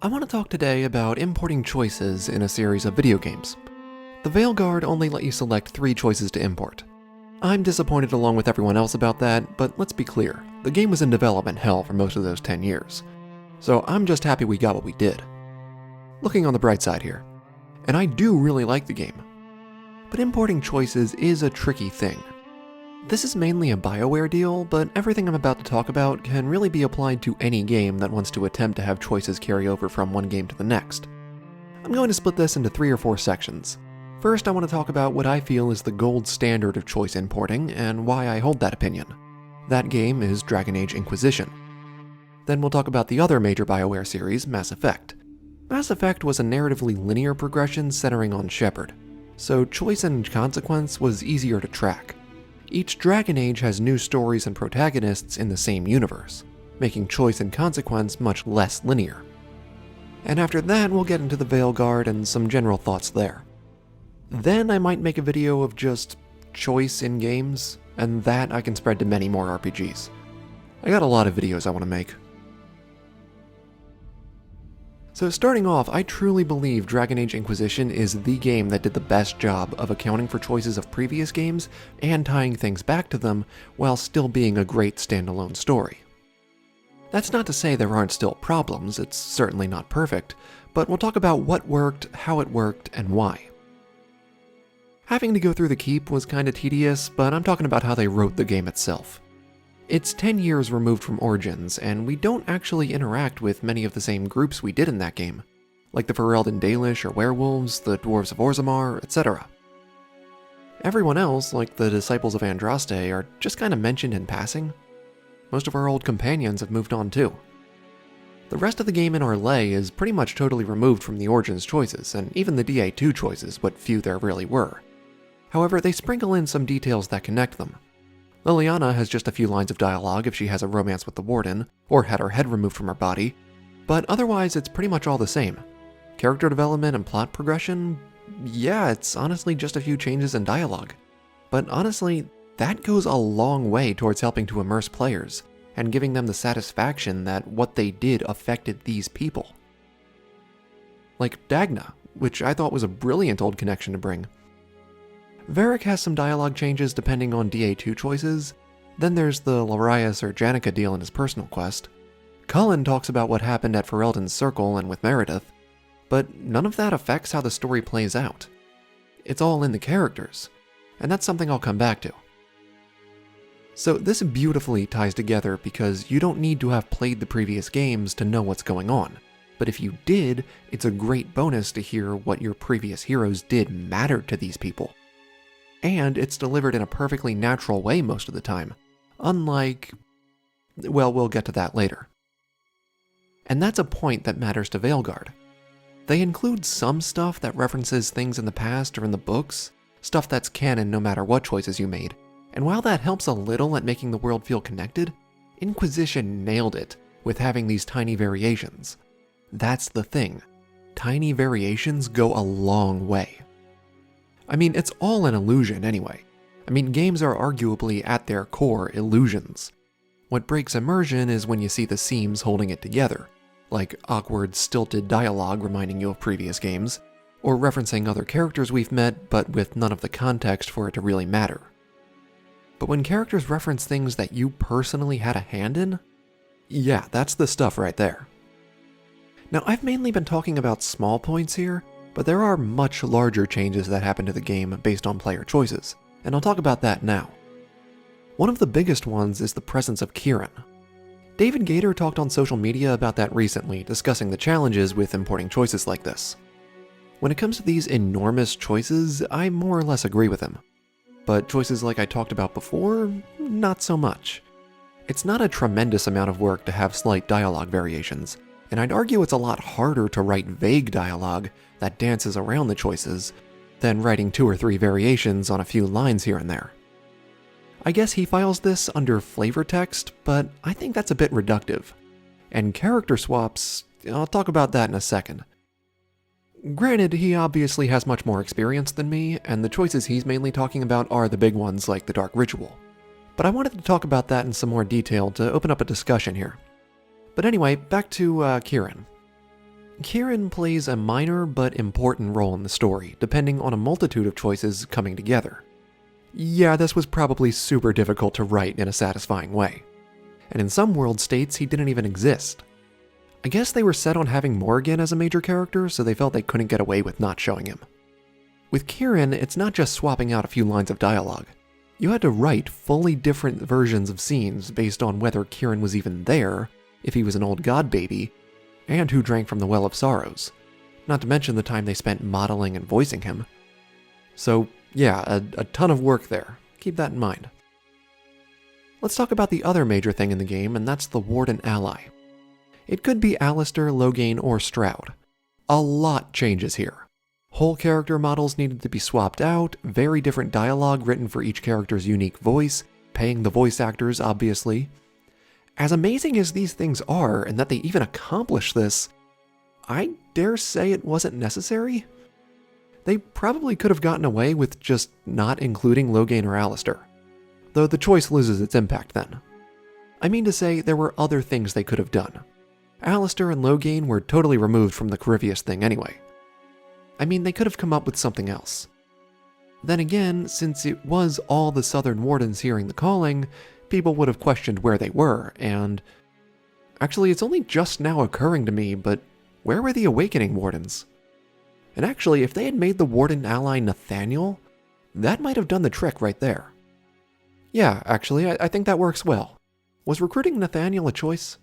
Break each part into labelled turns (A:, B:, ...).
A: I want to talk today about importing choices in a series of video games. The Veilguard only let you select 3 choices to import. I'm disappointed along with everyone else about that, but let's be clear, the game was in development hell for most of those 10 years. So I'm just happy we got what we did. Looking on the bright side here, and I do really like the game. But importing choices is a tricky thing. This is mainly a Bioware deal, but everything I'm about to talk about can really be applied to any game that wants to attempt to have choices carry over from one game to the next. I'm going to split this into 3 or 4 sections. First, I want to talk about what I feel is the gold standard of choice importing, and why I hold that opinion. That game is Dragon Age Inquisition. Then we'll talk about the other major Bioware series, Mass Effect. Mass Effect was a narratively linear progression centering on Shepard, so choice and consequence was easier to track. Each Dragon Age has new stories and protagonists in the same universe, making choice and consequence much less linear. And after that, we'll get into the Veilguard and some general thoughts there. Then I might make a video of just choice in games, and that I can spread to many more RPGs. I got a lot of videos I want to make. So starting off, I truly believe Dragon Age Inquisition is the game that did the best job of accounting for choices of previous games and tying things back to them while still being a great standalone story. That's not to say there aren't still problems, it's certainly not perfect, but we'll talk about what worked, how it worked, and why. Having to go through the keep was kinda tedious, but I'm talking about how they wrote the game itself. It's 10 years removed from Origins, and we don't actually interact with many of the same groups we did in that game, like the Ferelden Dalish or werewolves, the Dwarves of Orzammar, etc. Everyone else, like the Disciples of Andraste, are just kinda mentioned in passing. Most of our old companions have moved on too. The rest of the game in our lay is pretty much totally removed from the Origins choices, and even the DA2 choices, what few there really were. However, they sprinkle in some details that connect them. Liliana has just a few lines of dialogue if she has a romance with the Warden, or had her head removed from her body, but otherwise it's pretty much all the same. Character development and plot progression, yeah, it's honestly just a few changes in dialogue. But honestly, that goes a long way towards helping to immerse players, and giving them the satisfaction that what they did affected these people. Like Dagna, which I thought was a brilliant old connection to bring. Varric has some dialogue changes depending on DA2 choices, then there's the Larias or Janica deal in his personal quest. Cullen talks about what happened at Ferelden's Circle and with Meredith, but none of that affects how the story plays out. It's all in the characters, and that's something I'll come back to. So this beautifully ties together because you don't need to have played the previous games to know what's going on, but if you did, it's a great bonus to hear what your previous heroes did matter to these people. And it's delivered in a perfectly natural way most of the time, unlike... well, we'll get to that later. And that's a point that matters to Veilguard. They include some stuff that references things in the past or in the books, stuff that's canon no matter what choices you made, and while that helps a little at making the world feel connected, Inquisition nailed it with having these tiny variations. That's the thing. Tiny variations go a long way. I mean, it's all an illusion anyway. I mean, games are arguably at their core illusions. What breaks immersion is when you see the seams holding it together, like awkward, stilted dialogue reminding you of previous games, or referencing other characters we've met but with none of the context for it to really matter. But when characters reference things that you personally had a hand in, yeah, that's the stuff right there. Now, I've mainly been talking about small points here, but there are much larger changes that happen to the game based on player choices, and I'll talk about that now. One of the biggest ones is the presence of Kieran. David Gator talked on social media about that recently, discussing the challenges with importing choices like this. When it comes to these enormous choices, I more or less agree with him. But choices like I talked about before, not so much. It's not a tremendous amount of work to have slight dialogue variations, and I'd argue it's a lot harder to write vague dialogue that dances around the choices than writing 2 or 3 variations on a few lines here and there. I guess he files this under flavor text, but I think that's a bit reductive. And character swaps, I'll talk about that in a second. Granted, he obviously has much more experience than me, and the choices he's mainly talking about are the big ones like the Dark Ritual. But I wanted to talk about that in some more detail to open up a discussion here. But anyway, back to Kieran. Kieran plays a minor but important role in the story, depending on a multitude of choices coming together. Yeah, this was probably super difficult to write in a satisfying way. And in some world states, he didn't even exist. I guess they were set on having Morgan as a major character, so they felt they couldn't get away with not showing him. With Kieran, it's not just swapping out a few lines of dialogue. You had to write fully different versions of scenes based on whether Kieran was even there, if he was an old god baby, and who drank from the Well of Sorrows, not to mention the time they spent modeling and voicing him. So yeah, a ton of work there. Keep that in mind. Let's talk about the other major thing in the game, and that's the Warden ally. It could be Alistair, Loghain, or Stroud. A lot changes here. Whole character models needed to be swapped out, very different dialogue written for each character's unique voice, paying the voice actors, obviously. As amazing as these things are, and that they even accomplish this, I dare say it wasn't necessary. They probably could have gotten away with just not including Loghain or Alistair, though the choice loses its impact then. I mean to say, there were other things they could have done. Alistair and Loghain were totally removed from the Carivius thing anyway. I mean, they could have come up with something else. Then again, since it was all the Southern Wardens hearing the calling, people would have questioned where they were, and... Actually, it's only just now occurring to me, but where were the Awakening Wardens? And actually, if they had made the Warden ally Nathaniel, that might have done the trick right there. Yeah, actually, I think that works well. Was recruiting Nathaniel a choice?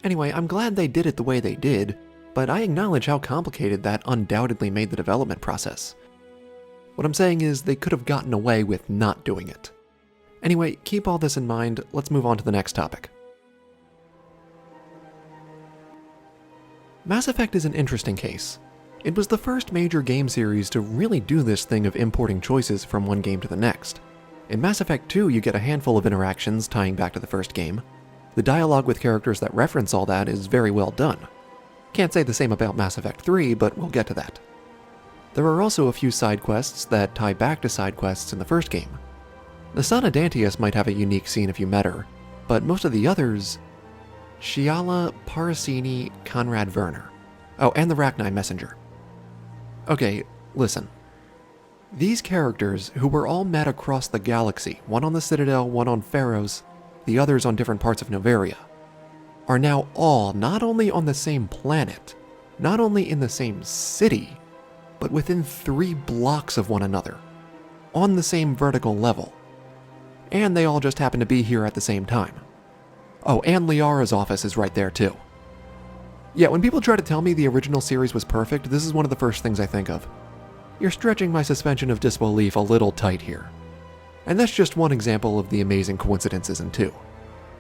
A: Anyway, I'm glad they did it the way they did, but I acknowledge how complicated that undoubtedly made the development process. What I'm saying is they could have gotten away with not doing it. Anyway, keep all this in mind, let's move on to the next topic. Mass Effect is an interesting case. It was the first major game series to really do this thing of importing choices from one game to the next. In Mass Effect 2, you get a handful of interactions tying back to the first game. The dialogue with characters that reference all that is very well done. Can't say the same about Mass Effect 3, but we'll get to that. There are also a few side quests that tie back to side quests in the first game. Nasana Dantius might have a unique scene if you met her, but most of the others... Shiala, Parasini, Conrad Werner. Oh, and the Rachni Messenger. Okay, listen. These characters, who were all met across the galaxy, one on the Citadel, one on Pharos, the others on different parts of Noveria, are now all not only on the same planet, not only in the same city, but within 3 blocks of one another, on the same vertical level. And they all just happen to be here at the same time. Oh, and Liara's office is right there too. Yeah, when people try to tell me the original series was perfect, this is one of the first things I think of. You're stretching my suspension of disbelief a little tight here. And that's just one example of the amazing coincidences in 2.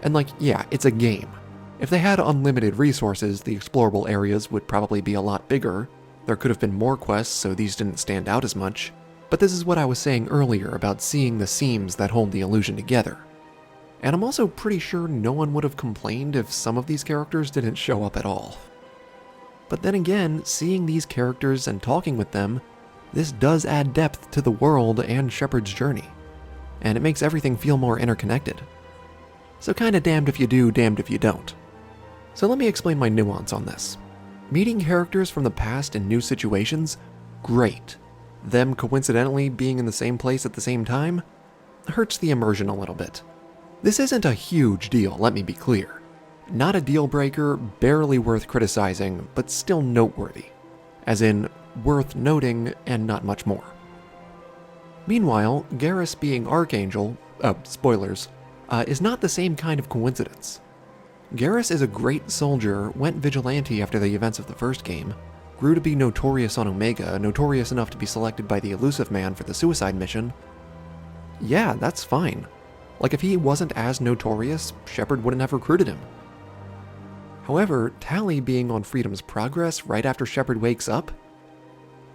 A: And like, yeah, it's a game. If they had unlimited resources, the explorable areas would probably be a lot bigger. There could have been more quests, so these didn't stand out as much. But this is what I was saying earlier about seeing the seams that hold the illusion together. And I'm also pretty sure no one would have complained if some of these characters didn't show up at all. But then again, seeing these characters and talking with them, this does add depth to the world and Shepard's journey. And it makes everything feel more interconnected. So kinda damned if you do, damned if you don't. So let me explain my nuance on this. Meeting characters from the past in new situations? Great. Them coincidentally being in the same place at the same time? Hurts the immersion a little bit. This isn't a huge deal, let me be clear. Not a deal breaker, barely worth criticizing, but still noteworthy. As in, worth noting and not much more. Meanwhile, Garrus being Archangel, spoilers, is not the same kind of coincidence. Garrus is a great soldier, went vigilante after the events of the first game, grew to be notorious on Omega, notorious enough to be selected by the Elusive Man for the suicide mission. Yeah, that's fine. Like if he wasn't as notorious, Shepard wouldn't have recruited him. However, Tali being on Freedom's Progress right after Shepard wakes up?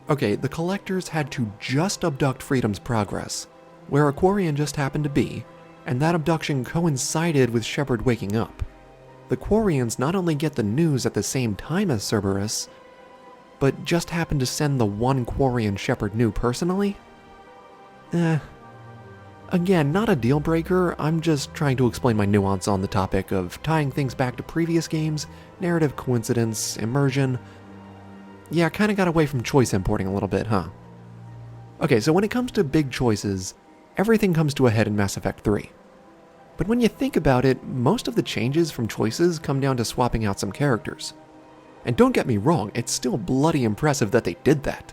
A: Okay, the Collectors had to just abduct Freedom's Progress, where a Quarian just happened to be, and that abduction coincided with Shepard waking up. The Quarians not only get the news at the same time as Cerberus, but just happen to send the one Quarian Shepard knew personally? Again, not a deal breaker, I'm just trying to explain my nuance on the topic of tying things back to previous games, narrative coincidence, immersion. Yeah, kinda got away from choice importing a little bit, huh? Okay, so when it comes to big choices, everything comes to a head in Mass Effect 3. But when you think about it, most of the changes from choices come down to swapping out some characters. And don't get me wrong, it's still bloody impressive that they did that.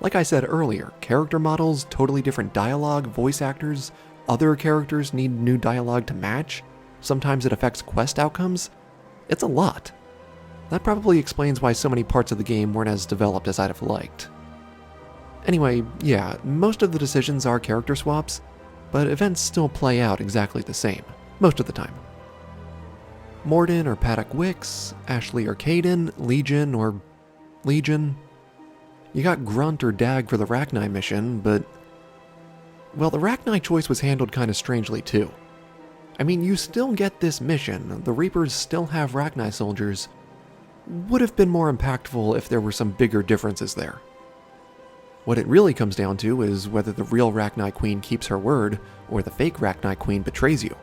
A: Like I said earlier, character models, totally different dialogue, voice actors, other characters need new dialogue to match, sometimes it affects quest outcomes. It's a lot. That probably explains why so many parts of the game weren't as developed as I'd have liked. Anyway, yeah, most of the decisions are character swaps, but events still play out exactly the same, most of the time. Mordin or Paddock Wicks, Ashley or Caden, Legion or Legion. You got Grunt or Dag for the Rachni mission, but... well, the Rachni choice was handled kinda strangely too. I mean, you still get this mission, the Reapers still have Rachni soldiers. Would have been more impactful if there were some bigger differences there. What it really comes down to is whether the real Rachni Queen keeps her word, or the fake Rachni Queen betrays you.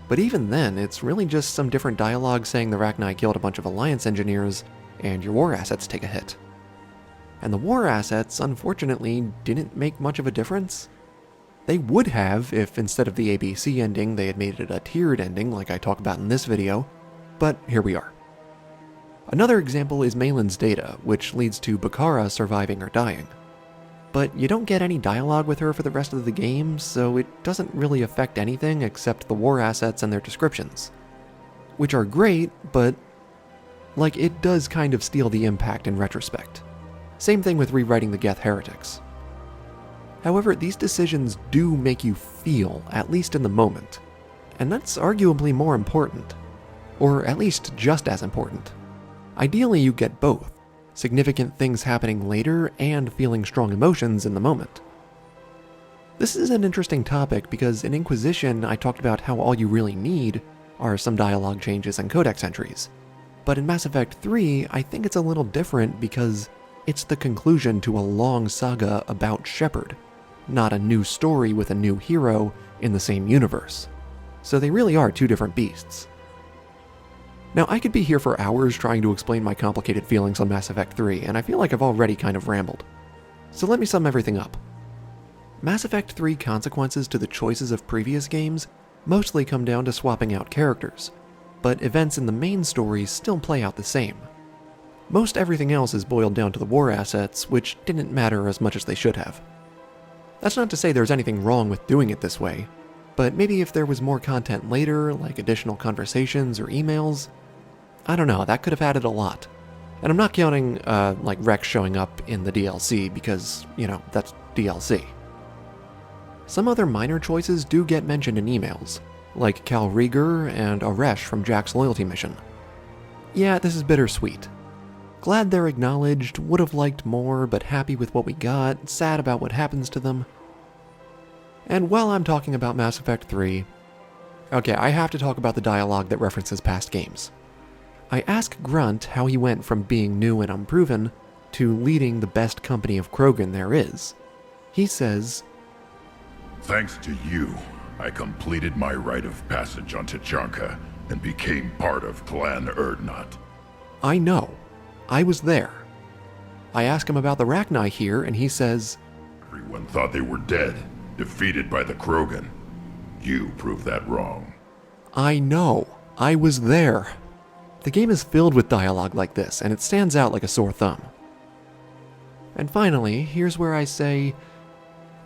A: But even then, it's really just some different dialogue saying the Rachni killed a bunch of Alliance engineers, and your war assets take a hit. And the war assets, unfortunately, didn't make much of a difference. They would have if instead of the ABC ending they had made it a tiered ending like I talk about in this video, but here we are. Another example is Malin's data, which leads to Bakara surviving or dying. But you don't get any dialogue with her for the rest of the game, so it doesn't really affect anything except the war assets and their descriptions. Which are great, but like it does kind of steal the impact in retrospect. Same thing with rewriting the Geth heretics. However, these decisions do make you feel, at least in the moment, and that's arguably more important, or at least just as important. Ideally, you get both, significant things happening later and feeling strong emotions in the moment. This is an interesting topic because in Inquisition I talked about how all you really need are some dialogue changes and codex entries, but in Mass Effect 3 I think it's a little different because it's the conclusion to a long saga about Shepard, not a new story with a new hero in the same universe. So they really are two different beasts. Now, I could be here for hours trying to explain my complicated feelings on Mass Effect 3, and I feel like I've already kind of rambled. So let me sum everything up. Mass Effect 3 consequences to the choices of previous games mostly come down to swapping out characters, but events in the main story still play out the same. Most everything else is boiled down to the war assets, which didn't matter as much as they should have. That's not to say there's anything wrong with doing it this way, but maybe if there was more content later, like additional conversations or emails, I don't know, that could have added a lot. And I'm not counting, like Rex showing up in the DLC, because, you know, that's DLC. Some other minor choices do get mentioned in emails, like Cal Rieger and Aresh from Jack's loyalty mission. Yeah, this is bittersweet. Glad they're acknowledged, would have liked more, but happy with what we got, sad about what happens to them. And while I'm talking about Mass Effect 3, okay, I have to talk about the dialogue that references past games. I ask Grunt how he went from being new and unproven to leading the best company of Krogan there is. He says,
B: "Thanks to you, I completed my rite of passage on Tuchanka and became part of Clan Urdnot."
A: I know. I was there. I ask him about the Rachni here, and he says,
B: "Everyone thought they were dead, defeated by the Krogan. You proved that wrong."
A: I know. I was there. The game is filled with dialogue like this, and it stands out like a sore thumb. And finally, here's where I say,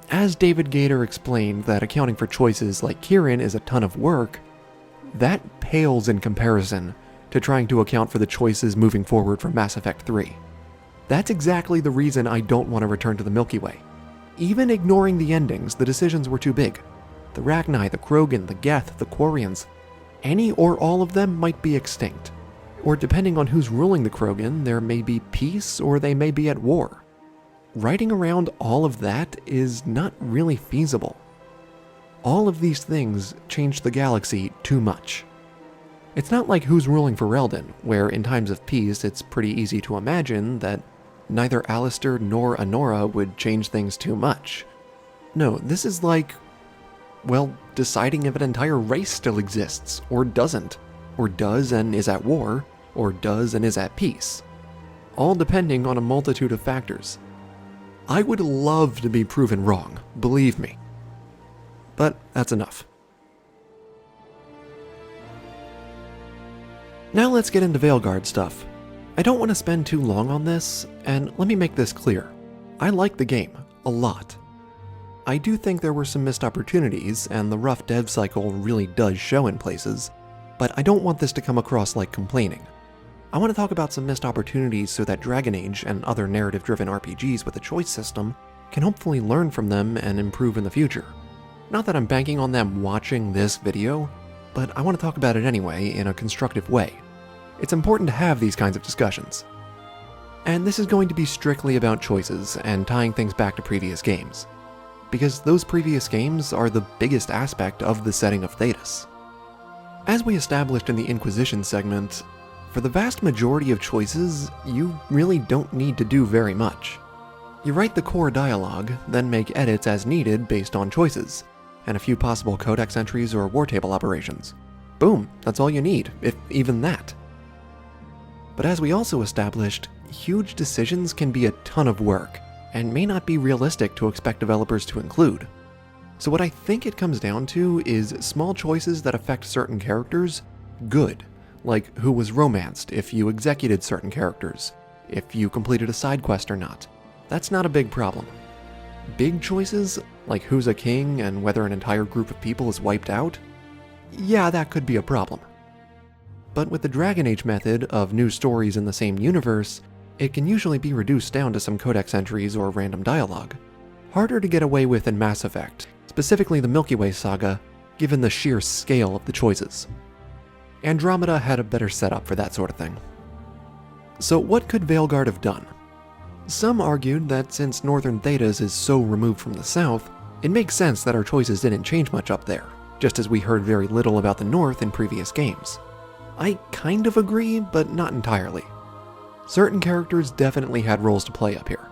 A: as David Gator explained that accounting for choices like Kieran is a ton of work, that pales in comparison to trying to account for the choices moving forward from Mass Effect 3. That's exactly the reason I don't want to return to the Milky Way. Even ignoring the endings, the decisions were too big. The Rachni, the Krogan, the Geth, the Quarians, any or all of them might be extinct. Or depending on who's ruling the Krogan, there may be peace or they may be at war. Writing around all of that is not really feasible. All of these things change the galaxy too much. It's not like Who's Ruling Ferelden, where in times of peace it's pretty easy to imagine that neither Alistair nor Honora would change things too much. No, this is like well, deciding if an entire race still exists, or doesn't, or does and is at war, or does and is at peace. All depending on a multitude of factors. I would love to be proven wrong, believe me. But that's enough. Now let's get into Veilguard stuff. I don't want to spend too long on this, and let me make this clear. I like the game, a lot. I do think there were some missed opportunities, and the rough dev cycle really does show in places, but I don't want this to come across like complaining. I want to talk about some missed opportunities so that Dragon Age and other narrative-driven RPGs with a choice system can hopefully learn from them and improve in the future. Not that I'm banking on them watching this video, but I want to talk about it anyway in a constructive way. It's important to have these kinds of discussions. And this is going to be strictly about choices and tying things back to previous games, because those previous games are the biggest aspect of the setting of Thedas. As we established in the Inquisition segment, for the vast majority of choices, you really don't need to do very much. You write the core dialogue, then make edits as needed based on choices, and a few possible codex entries or war table operations. Boom, that's all you need, if even that. But as we also established, huge decisions can be a ton of work, and may not be realistic to expect developers to include. So what I think it comes down to is small choices that affect certain characters, good. Like who was romanced, if you executed certain characters, if you completed a side quest or not. That's not a big problem. Big choices, like who's a king and whether an entire group of people is wiped out, yeah, that could be a problem. But with the Dragon Age method of new stories in the same universe, it can usually be reduced down to some codex entries or random dialogue. Harder to get away with in Mass Effect, specifically the Milky Way saga, given the sheer scale of the choices. Andromeda had a better setup for that sort of thing. So what could Veilguard have done? Some argued that since Northern Thedas is so removed from the South, it makes sense that our choices didn't change much up there, just as we heard very little about the North in previous games. I kind of agree, but not entirely. Certain characters definitely had roles to play up here.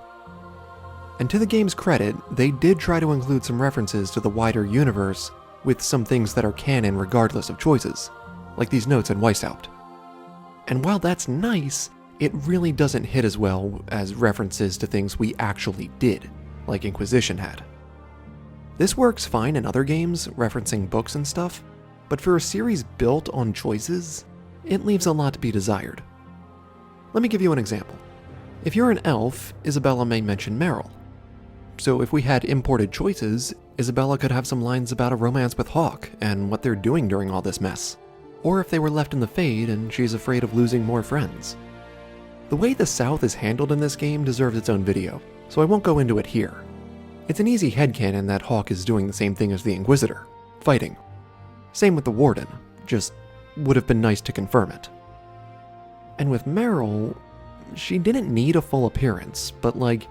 A: And to the game's credit, they did try to include some references to the wider universe with some things that are canon regardless of choices, like these notes in Weishaupt. And while that's nice, it really doesn't hit as well as references to things we actually did, like Inquisition had. This works fine in other games, referencing books and stuff, but for a series built on choices, it leaves a lot to be desired. Let me give you an example. If you're an elf, Isabella may mention Merrill. So if we had imported choices, Isabella could have some lines about a romance with Hawke and what they're doing during all this mess. Or if they were left in the Fade and she's afraid of losing more friends. The way the South is handled in this game deserves its own video, so I won't go into it here. It's an easy headcanon that Hawke is doing the same thing as the Inquisitor, fighting. Same with the Warden, just would have been nice to confirm it. And with Merrill, she didn't need a full appearance, but like,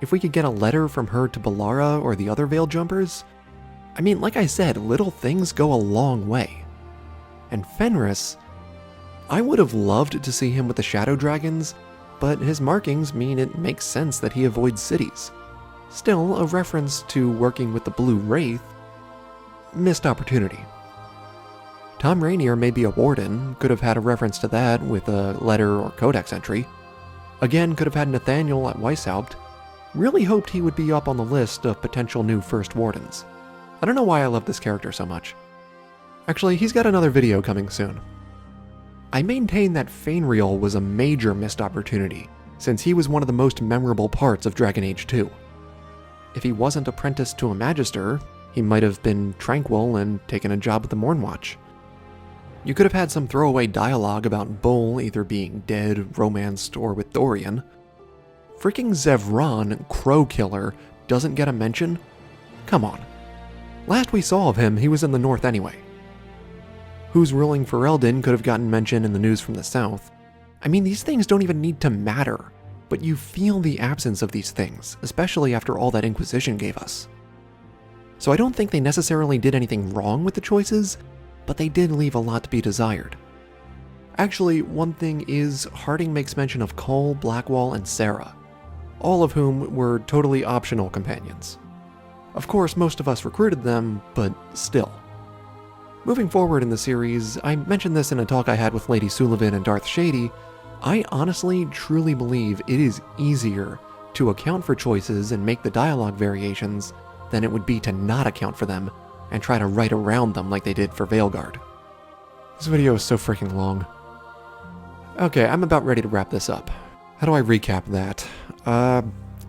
A: if we could get a letter from her to Ballara or the other Veil Jumpers, I mean, like I said, little things go a long way. And Fenris, I would have loved to see him with the Shadow Dragons, but his markings mean it makes sense that he avoids cities. Still, a reference to working with the Blue Wraith, missed opportunity. Tom Rainier may be a warden, could have had a reference to that with a letter or codex entry. Again, could have had Nathaniel at Weishaupt. Really hoped he would be up on the list of potential new first wardens. I don't know why I love this character so much. Actually, he's got another video coming soon. I maintain that Fen'Harel was a major missed opportunity, since he was one of the most memorable parts of Dragon Age 2. If he wasn't apprenticed to a Magister, he might have been tranquil and taken a job at the Mornwatch. You could have had some throwaway dialogue about Bull either being dead, romanced, or with Dorian. Freaking Zevran, Crow Killer, doesn't get a mention? Come on. Last we saw of him, he was in the North anyway. Who's ruling Ferelden could have gotten mention in the news from the South. I mean, these things don't even need to matter, but you feel the absence of these things, especially after all that Inquisition gave us. So I don't think they necessarily did anything wrong with the choices, but they did leave a lot to be desired. Actually, one thing is, Harding makes mention of Cole, Blackwall, and Sarah, all of whom were totally optional companions. Of course, most of us recruited them, but still. Moving forward in the series, I mentioned this in a talk I had with Lady Sullivan and Darth Shady, I honestly, truly believe it is easier to account for choices and make the dialogue variations than it would be to not account for them and try to write around them like they did for Veilguard. This video is so freaking long. Okay, I'm about ready to wrap this up. How do I recap that?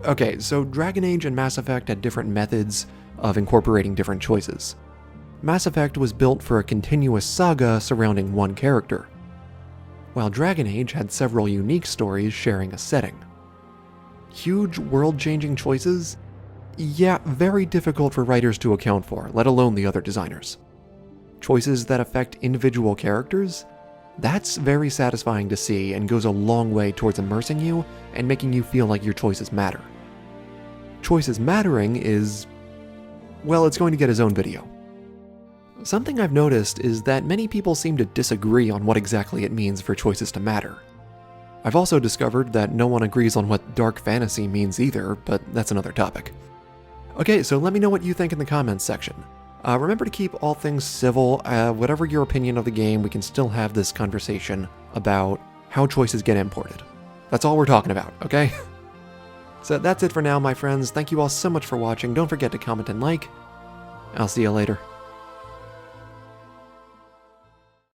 A: Okay, so Dragon Age and Mass Effect had different methods of incorporating different choices. Mass Effect was built for a continuous saga surrounding one character, while Dragon Age had several unique stories sharing a setting. Huge world-changing choices? Yeah, very difficult for writers to account for, let alone the other designers. Choices that affect individual characters? That's very satisfying to see and goes a long way towards immersing you and making you feel like your choices matter. Choices mattering is, well, it's going to get its own video. Something I've noticed is that many people seem to disagree on what exactly it means for choices to matter. I've also discovered that no one agrees on what dark fantasy means either, but that's another topic. Okay, so let me know what you think in the comments section. Remember to keep all things civil. Whatever your opinion of the game, we can still have this conversation about how choices get imported. That's all we're talking about, okay? So that's it for now, my friends. Thank you all so much for watching. Don't forget to comment and like. I'll see you later.